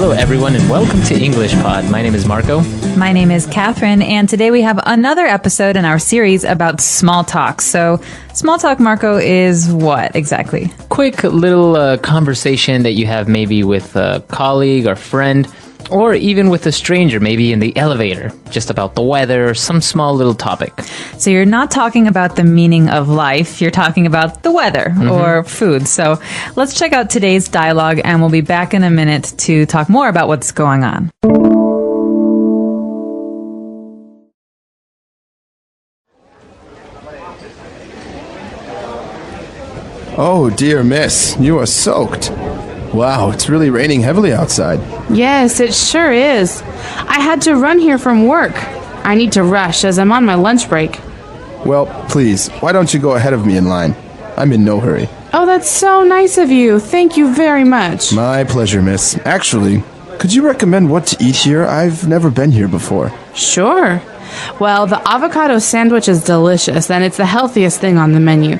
Hello everyone and welcome to English Pod. My name is Marco. My name is Catherine, and today we have another episode in our series about small talk. So, small talk, Marco, is what exactly? Quick little conversation that you have maybe with a colleague or friend, or even with a stranger, maybe in the elevator, just about the weather or some small little topic. So you're not talking about the meaning of life, you're talking about the weather or food. So let's check out today's dialogue, and we'll be back in a minute to talk more about what's going on. Oh, dear miss, you are soaked. Wow, it's really raining heavily outside. Yes, it sure is. I had to run here from work. I need to rush as I'm on my lunch break. Well, please, why don't you go ahead of me in line? I'm in no hurry. Oh, that's so nice of you. Thank you very much. My pleasure, miss. Actually, could you recommend what to eat here? I've never been here before. Sure. Well, the avocado sandwich is delicious, and it's the healthiest thing on the menu.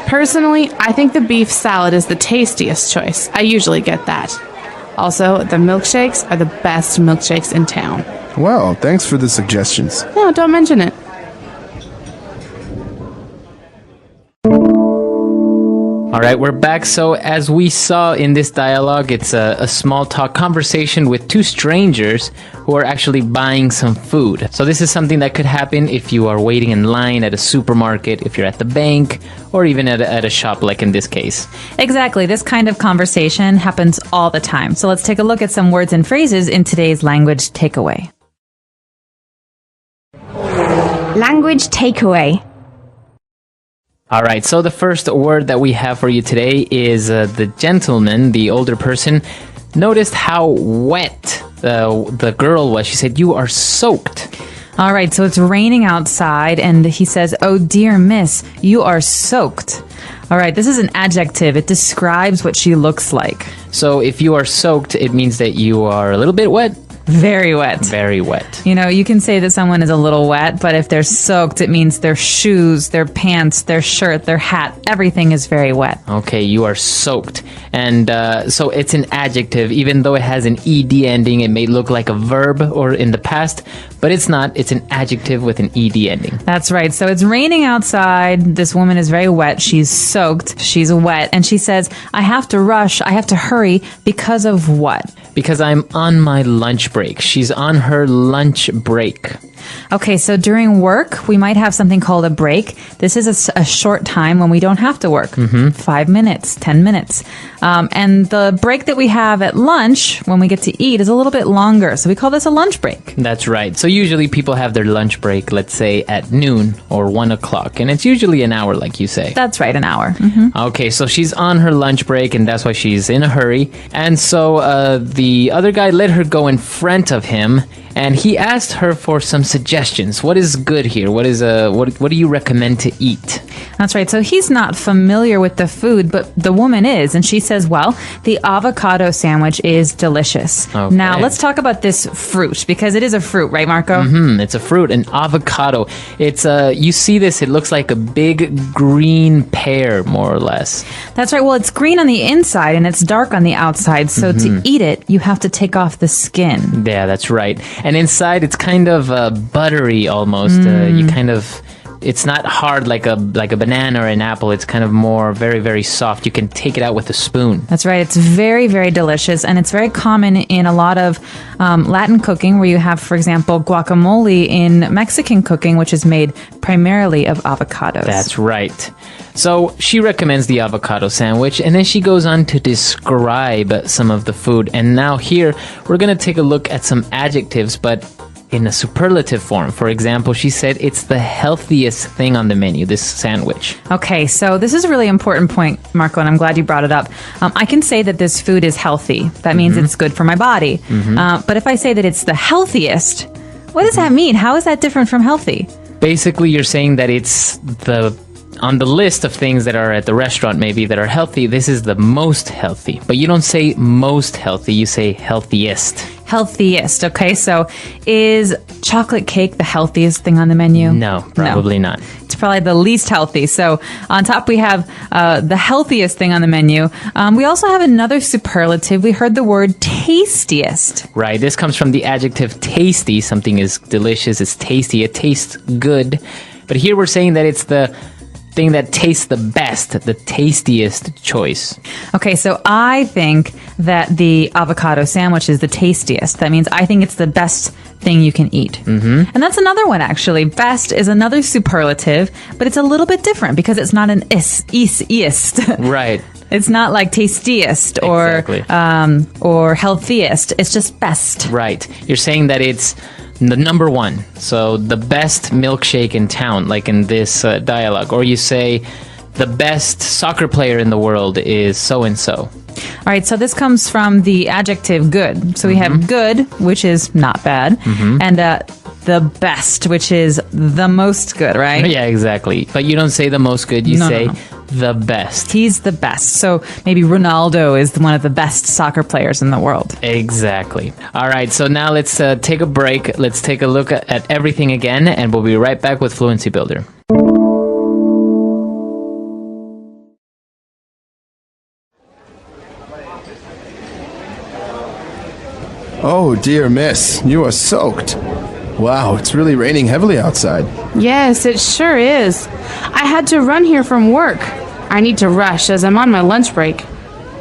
Personally, I think the beef salad is the tastiest choice. I usually get that. Also, the milkshakes are the best milkshakes in town. Well, thanks for the suggestions. No, don't mention it. All right, we're back. So as we saw in this dialogue, it's a small talk conversation with two strangers who are actually buying some food. So this is something that could happen if you are waiting in line at a supermarket, if you're at the bank, or even at a shop like in this case. Exactly. This kind of conversation happens all the time. So let's take a look at some words and phrases in today's language takeaway. Language takeaway. All right, so the first word that we have for you today is the gentleman, the older person, noticed how wet the girl was. She said, "You are soaked." All right, so it's raining outside, and he says, "Oh dear miss, you are soaked." All right, this is an adjective. It describes what she looks like. So if you are soaked, it means that you are a little bit wet. Very wet. Very wet. You know, you can say that someone is a little wet, but if they're soaked, it means their shoes, their pants, their shirt, their hat, everything is very wet. Okay, you are soaked. And so it's an adjective. Even though it has an ed ending, it may look like a verb or in the past, but it's not. It's an adjective with an ed ending. That's right. So it's raining outside. This woman is very wet. She's soaked. She's wet. And she says, "I have to rush. I have to hurry because of what?" Because I'm on my lunch break. She's on her lunch break. Okay, so during work, we might have something called a break. This is a short time when we don't have to work. 5 minutes, 10 minutes. And the break that we have at lunch, when we get to eat, is a little bit longer. So we call this a lunch break. That's right. So usually people have their lunch break, let's say, at noon or 1 o'clock. And it's usually an hour, like you say. That's right, an hour. Okay, so she's on her lunch break, and that's why she's in a hurry. And so the other guy let her go in front of him, and he asked her for some suggestions. What is good here? What do you recommend to eat? That's right. So he's not familiar with the food, but the woman is. And she says, well, the avocado sandwich is delicious. Okay. Now, let's talk about this fruit, because it is a fruit, right, Marco? It's a fruit, an avocado. It's you see this, it looks like a big green pear, more or less. That's right. Well, it's green on the inside and it's dark on the outside. So to eat it, you have to take off the skin. Yeah, that's right. And inside, it's kind of buttery almost. It's not hard like a banana or an apple. It's kind of more very, very soft. You can take it out with a spoon. That's right. It's very, very delicious. And it's very common in a lot of Latin cooking, where you have, for example, guacamole in Mexican cooking, which is made primarily of avocados. That's right. So she recommends the avocado sandwich, and then she goes on to describe some of the food. And now here, we're going to take a look at some adjectives, but in a superlative form. For example, she said it's the healthiest thing on the menu, this sandwich. Okay, so this is a really important point, Marco, and I'm glad you brought it up. I can say that this food is healthy. That means it's good for my body. But if I say that it's the healthiest, what does that mean? How is that different from healthy? Basically, you're saying that it's on the list of things that are at the restaurant maybe that are healthy, this is the most healthy. But you don't say most healthy, you say healthiest. Healthiest. Okay, so is chocolate cake the healthiest thing on the menu? No, probably not. It's to probably the least healthy. So on top we have the healthiest thing on the menu. We also have another superlative. We heard the word tastiest. Right. This comes from the adjective tasty. Something is delicious, it's tasty, it tastes good. But here we're saying that it's the thing that tastes the best, the tastiest choice. Okay, so I think that the avocado sandwich is the tastiest. That means I think it's the best thing you can eat. Mm-hmm. And that's another one, actually. Best is another superlative, but it's a little bit different because it's not an ist. Right. It's not like tastiest or healthiest. It's just best. Right. You're saying that it's the number one. So the best milkshake in town, like in this dialogue. Or you say the best soccer player in the world is so-and-so. All right, so this comes from the adjective good. So we have good, which is not bad, and the best, which is the most good, right? Yeah, exactly. But you don't say the most good, you say the best. He's the best. So maybe Ronaldo is one of the best soccer players in the world. Exactly. All right, so now let's take a break. Let's take a look at everything again, and we'll be right back with Fluency Builder. Oh, dear miss, you are soaked. Wow, it's really raining heavily outside. Yes, it sure is. I had to run here from work. I need to rush as I'm on my lunch break.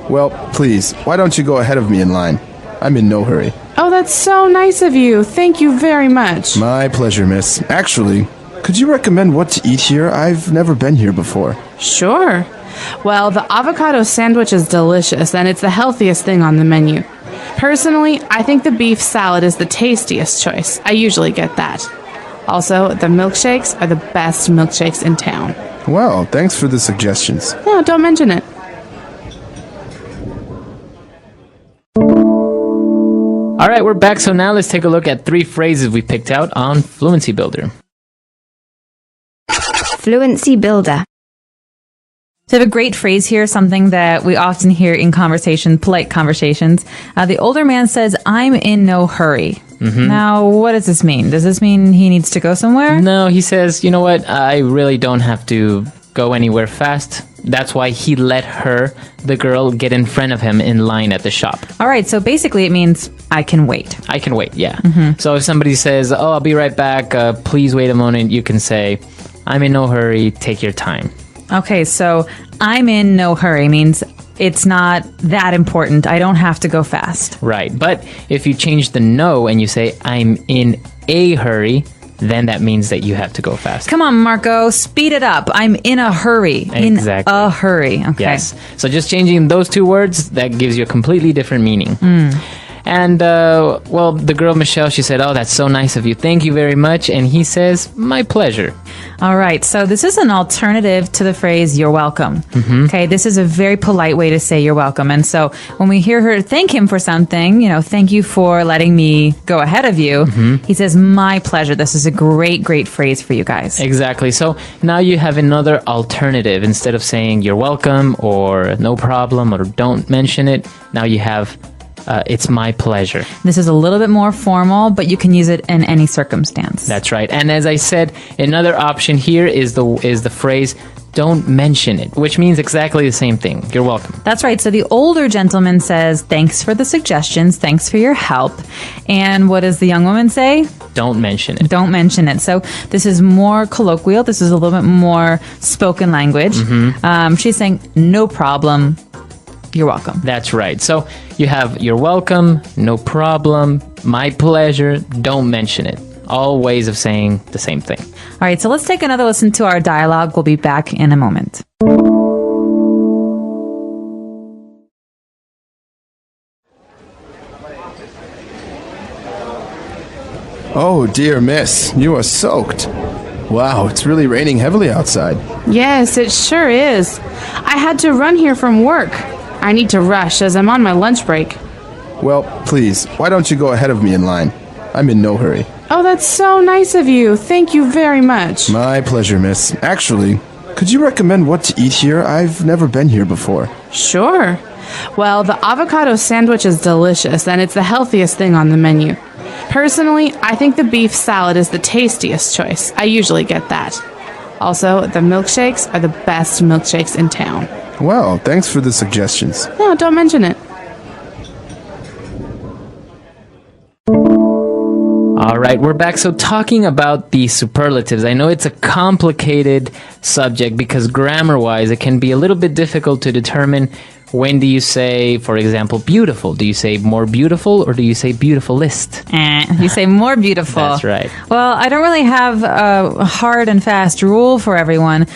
Well, please, why don't you go ahead of me in line? I'm in no hurry. Oh, that's so nice of you. Thank you very much. My pleasure, miss. Actually, could you recommend what to eat here? I've never been here before. Sure. Well, the avocado sandwich is delicious, and it's the healthiest thing on the menu. Personally, I think the beef salad is the tastiest choice. I usually get that. Also, the milkshakes are the best milkshakes in town. Well, thanks for the suggestions. No, don't mention it. All right, we're back. So now let's take a look at 3 phrases we picked out on Fluency Builder. Fluency Builder. So I have a great phrase here, something that we often hear in polite conversations. The older man says, "I'm in no hurry." Mm-hmm. Now, what does this mean? Does this mean he needs to go somewhere? No, he says, you know what? I really don't have to go anywhere fast. That's why he let her, the girl, get in front of him in line at the shop. All right, so basically it means I can wait. I can wait, yeah. Mm-hmm. So if somebody says, "Oh, I'll be right back, please wait a moment," you can say, "I'm in no hurry, take your time." Okay, so I'm in no hurry means it's not that important. I don't have to go fast. Right, but if you change the no and you say, "I'm in a hurry," then that means that you have to go fast. Come on, Marco, speed it up. I'm in a hurry. Exactly. In a hurry. Okay. Yes. So just changing those 2 words, that gives you a completely different meaning. And, well, the girl, Michelle, she said, "Oh, that's so nice of you. Thank you very much." And he says, "My pleasure." All right. So this is an alternative to the phrase, "You're welcome." Mm-hmm. Okay. This is a very polite way to say you're welcome. And so when we hear her thank him for something, "Thank you for letting me go ahead of you," he says, "My pleasure." This is a great, great phrase for you guys. Exactly. So now you have another alternative. Instead of saying "you're welcome" or "no problem" or "don't mention it," now you have "it's my pleasure." This is a little bit more formal, but you can use it in any circumstance. That's right. And as I said, another option here is the phrase "don't mention it," which means exactly the same thing. You're welcome. That's right. So the older gentleman says, "Thanks for the suggestions. Thanks for your help." And what does the young woman say? Don't mention it. Don't mention it. So this is more colloquial. This is a little bit more spoken language. She's saying, "No problem. You're welcome." That's right. So you have "you're welcome," "no problem," "my pleasure," "don't mention it." All ways of saying the same thing. All right, so let's take another listen to our dialogue. We'll be back in a moment. Oh, dear miss, you are soaked. Wow, it's really raining heavily outside. Yes, it sure is. I had to run here from work. I need to rush as I'm on my lunch break. Well, please, why don't you go ahead of me in line? I'm in no hurry. Oh, that's so nice of you. Thank you very much. My pleasure, miss. Actually, could you recommend what to eat here? I've never been here before. Sure. Well, the avocado sandwich is delicious, and it's the healthiest thing on the menu. Personally, I think the beef salad is the tastiest choice. I usually get that. Also, the milkshakes are the best milkshakes in town. Well, thanks for the suggestions. No, don't mention it. All right, we're back. So talking about the superlatives, I know it's a complicated subject because grammar-wise, it can be a little bit difficult to determine when do you say, for example, beautiful. Do you say more beautiful or do you say beautifulest? You say more beautiful. That's right. Well, I don't really have a hard and fast rule for everyone.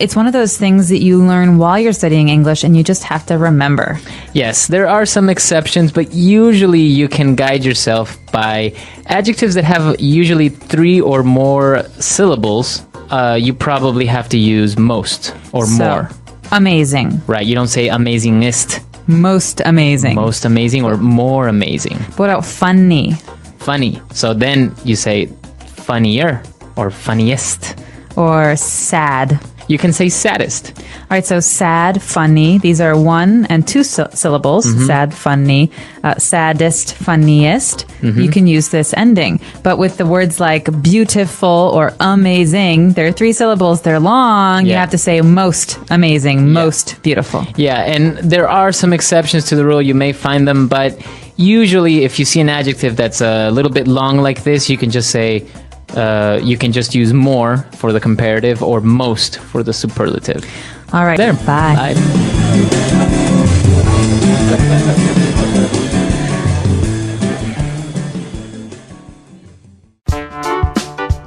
It's one of those things that you learn while you're studying English and you just have to remember. Yes, there are some exceptions, but usually you can guide yourself by adjectives that have usually 3 or more syllables. You probably have to use most or more. Amazing. Right, you don't say amazingest. Most amazing. Most amazing or more amazing. What about funny? Funny. So then you say funnier or funniest. Or sad. You can say saddest. All right, so sad, funny. These are 1 and 2 syllables. Sad, funny, saddest, funniest. You can use this ending. But with the words like beautiful or amazing, they're 3 syllables. They're long. You Yeah. have to say most amazing, most beautiful. Yeah, and there are some exceptions to the rule. You may find them, but usually if you see an adjective that's a little bit long like this, you can just say, you can just use more for the comparative or most for the superlative. All right. There. Bye.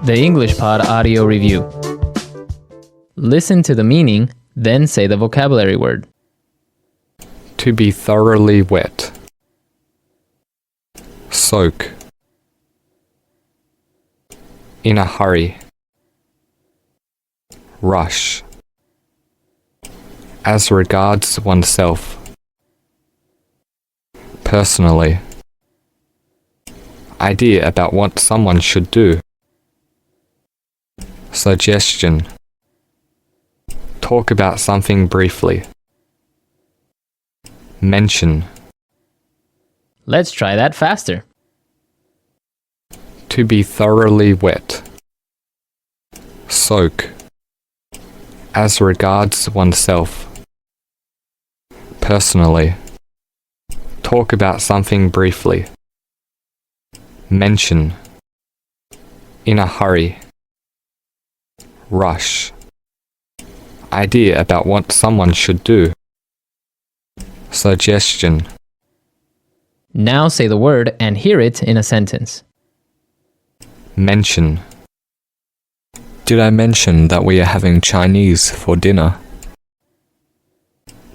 The English Pod Audio Review. Listen to the meaning, then say the vocabulary word. To be thoroughly wet. Soak. In a hurry. Rush. As regards oneself. Personally. Idea about what someone should do. Suggestion. Talk about something briefly. Mention. Let's try that faster. To be thoroughly wet. Soak. As regards oneself. Personally. Talk about something briefly. Mention. In a hurry. Rush. Idea about what someone should do. Suggestion. Now say the word and hear it in a sentence. Mention. Did I mention that we are having Chinese for dinner?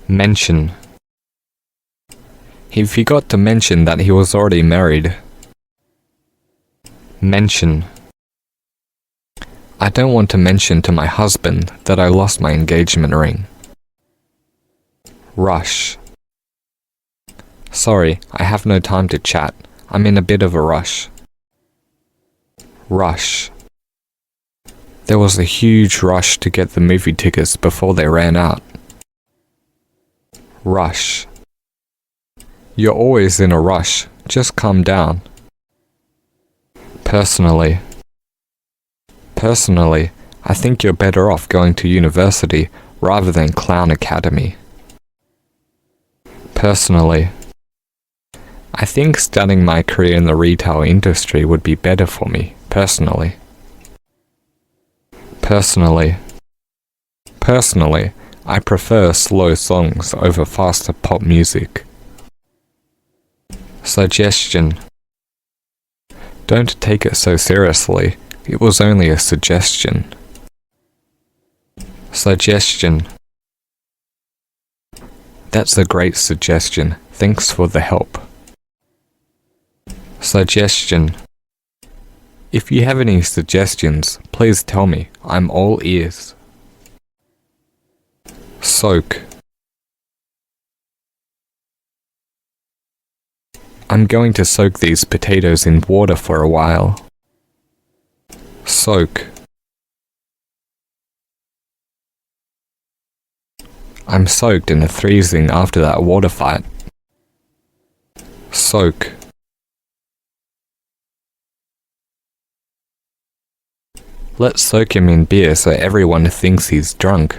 Mention. He forgot to mention that he was already married. Mention. I don't want to mention to my husband that I lost my engagement ring. Rush. Sorry, I have no time to chat. I'm in a bit of a rush. Rush. There was a huge rush to get the movie tickets before they ran out. Rush. You're always in a rush. Just calm down. Personally. Personally, I think you're better off going to university rather than clown academy. Personally. I think starting my career in the retail industry would be better for me, personally. Personally. Personally, I prefer slow songs over faster pop music. Suggestion. Don't take it so seriously. It was only a suggestion. Suggestion. That's a great suggestion. Thanks for the help. Suggestion. If you have any suggestions, please tell me. I'm all ears. Soak. I'm going to soak these potatoes in water for a while. Soak. I'm soaked in the freezing after that water fight. Soak. Let's soak him in beer so everyone thinks he's drunk.